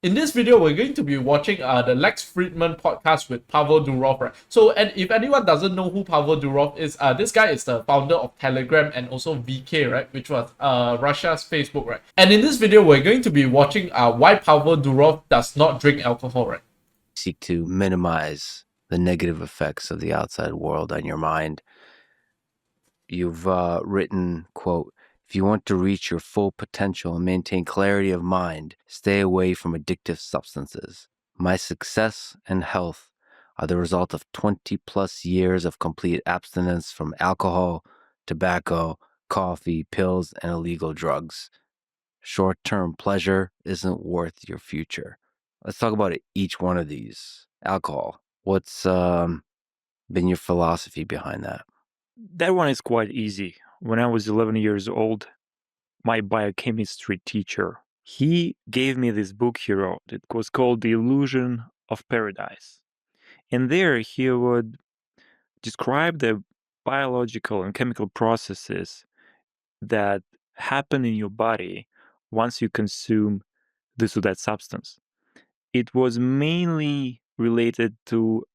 In this video, we're going to be watching the Lex Friedman podcast with Pavel Durov, right? So, and if anyone doesn't know who Pavel Durov is, this guy is the founder of Telegram and also VK, right? Which was Russia's Facebook, right? And in this video, we're going to be watching why Pavel Durov does not drink alcohol, right? Seek to minimize the negative effects of the outside world on your mind. You've written, quote, "If you want to reach your full potential and maintain clarity of mind, stay away from addictive substances. My success and health are the result of 20 plus years of complete abstinence from alcohol, tobacco, coffee, pills, and illegal drugs. Short-term pleasure isn't worth your future." Let's talk about each one of these. Alcohol. What's been your philosophy behind that? That one is quite easy. When I was 11 years old, my biochemistry teacher, he gave me this book he wrote. It was called The Illusion of Paradise. And there he would describe the biological and chemical processes that happen in your body once you consume this or that substance. It was mainly related to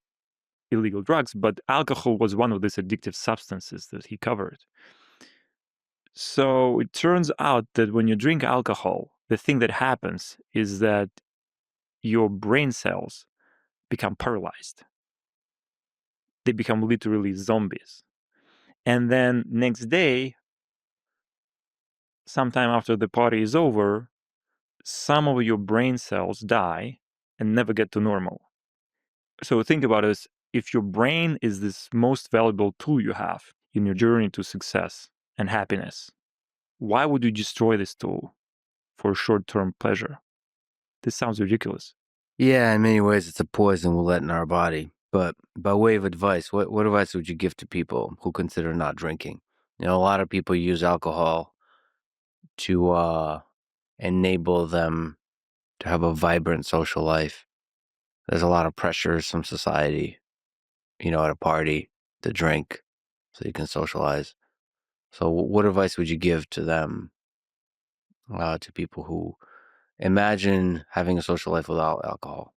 illegal drugs, but alcohol was one of these addictive substances that he covered. So it turns out that when you drink alcohol, the thing that happens is that your brain cells become paralyzed. They become literally zombies. And then next day, sometime after the party is over, some of your brain cells die and never get to normal. So think about it, if your brain is this most valuable tool you have in your journey to success and happiness, why would you destroy this tool for short-term pleasure? This sounds ridiculous. Yeah, in many ways, it's a poison we'll let in our body. But by way of advice, what advice would you give to people who consider not drinking? You know, a lot of people use alcohol to enable them to have a vibrant social life. There's a lot of pressures from society, at a party to drink so you can socialize. So what advice would you give to them, to people who imagine having a social life without alcohol?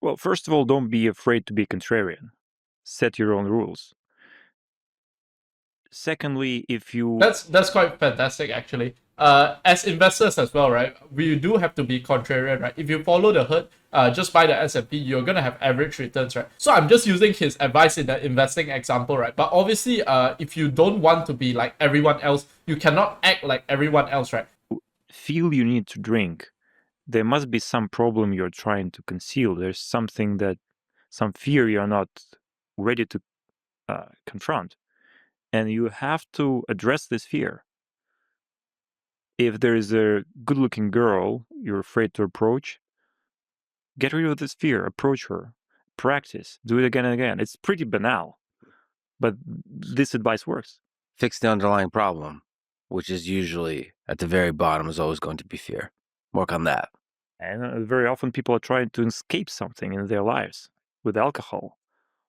Well, first of all, don't be afraid to be contrarian. Set your own rules. Secondly, if you... That's quite fantastic, actually. As investors as well, right? We do have to be contrarian, right? If you follow the herd, just buy the S&P, you're gonna have average returns, right? So I'm just using his advice in the investing example, right? But obviously, if you don't want to be like everyone else, you cannot act like everyone else, right? feel you need to drink, there must be some problem you're trying to conceal. There's something some fear you're not ready to confront. And you have to address this fear. If there is a good-looking girl you're afraid to approach, get rid of this fear, approach her, practice, do it again and again. It's pretty banal, but this advice works. Fix the underlying problem, which is usually at the very bottom, is always going to be fear. Work on that. And very often people are trying to escape something in their lives with alcohol.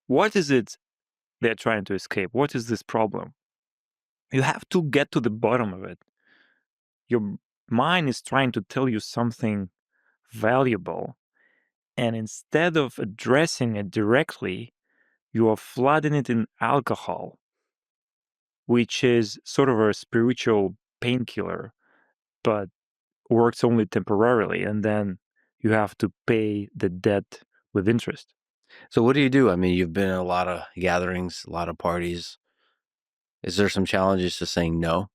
What is it they're trying to escape? What is this problem? You have to get to the bottom of it. Your mind is trying to tell you something valuable, and instead of addressing it directly, you are flooding it in alcohol, which is sort of a spiritual painkiller, but works only temporarily, and then you have to pay the debt with interest. So what do you do? I mean, you've been in a lot of gatherings, a lot of parties. Is there some challenges to saying no?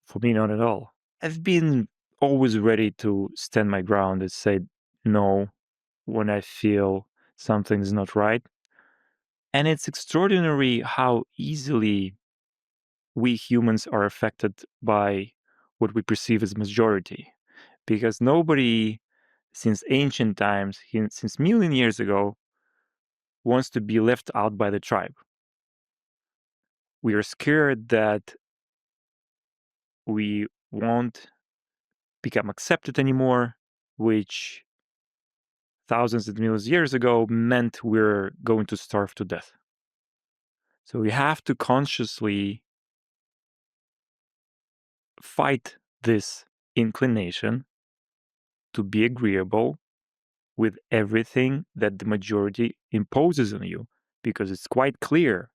For me, not at all. I've been always ready to stand my ground and say no when I feel something's not right. And it's extraordinary how easily we humans are affected by what we perceive as majority. Because nobody since ancient times, since million years ago, wants to be left out by the tribe. We are scared that we won't become accepted anymore, which thousands of millions of years ago meant we're going to starve to death. So we have to consciously fight this inclination to be agreeable with everything that the majority imposes on you, because it's quite clear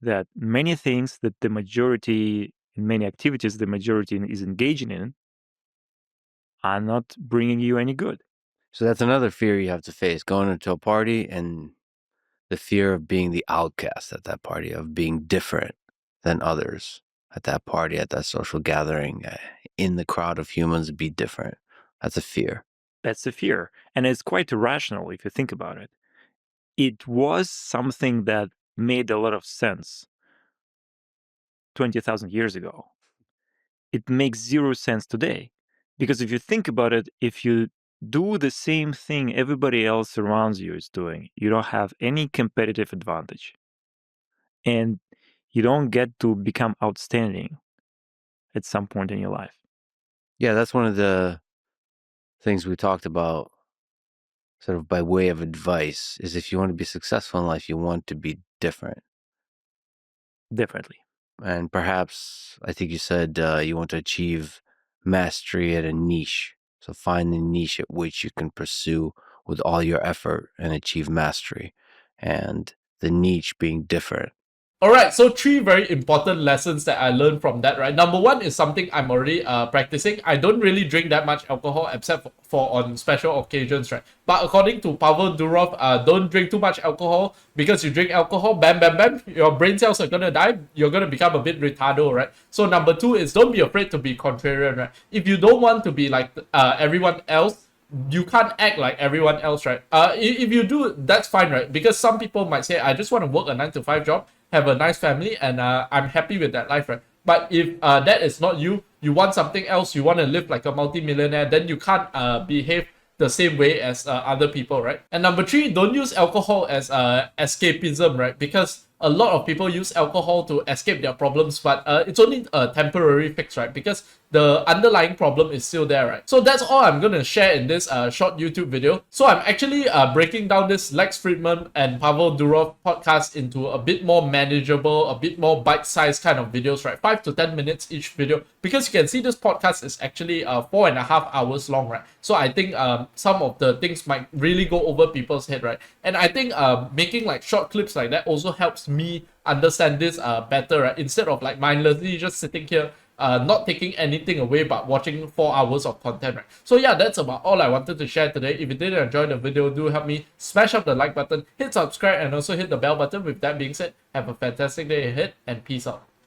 that many things that the majority, in many activities the majority is engaging in, are not bringing you any good. So that's another fear you have to face, going into a party and the fear of being the outcast at that party, of being different than others at that party, at that social gathering, in the crowd of humans, be different. That's a fear. That's the fear. And it's quite irrational if you think about it. It was something that made a lot of sense 20,000 years ago. It makes zero sense today. Because if you think about it, if you do the same thing everybody else around you is doing, you don't have any competitive advantage. And you don't get to become outstanding at some point in your life. Yeah, that's one of the things we talked about, sort of by way of advice, is if you want to be successful in life, you want to be different. Differently. And perhaps, I think you said you want to achieve mastery at a niche. So find the niche at which you can pursue with all your effort and achieve mastery. And the niche being different. Alright, so 3 very important lessons that I learned from that, right? Number 1 is something I'm already practicing. I don't really drink that much alcohol except for on special occasions, right? But according to Pavel Durov, don't drink too much alcohol, because you drink alcohol, bam, bam, bam, your brain cells are gonna die, you're gonna become a bit retardo, right? So number 2 is don't be afraid to be contrarian, right? If you don't want to be like everyone else, you can't act like everyone else, right? If you do, that's fine, right? Because some people might say, I just want to work a 9 to 5 job, have a nice family, and I'm happy with that life, right? But if that is not you, you want something else, you want to live like a multi-millionaire, then you can't behave the same way as other people, right? And number 3, don't use alcohol as escapism, right? Because a lot of people use alcohol to escape their problems, but it's only a temporary fix, right? Because the underlying problem is still there, right? So that's all I'm gonna share in this short YouTube video. So I'm actually breaking down this Lex Fridman and Pavel Durov podcast into a bit more manageable, a bit more bite-sized kind of videos, right? 5 to 10 minutes each video, because you can see this podcast is actually 4.5 hours long, right? So I think some of the things might really go over people's head, right? And I think making like short clips like that also helps me understand this better, right? Instead of like mindlessly just sitting here not taking anything away but watching 4 hours of content, right? So yeah, that's about all I wanted to share today. If you did enjoy the video, do help me smash up the like button, hit subscribe, and also hit the bell button. With that being said, have a fantastic day ahead, and peace out.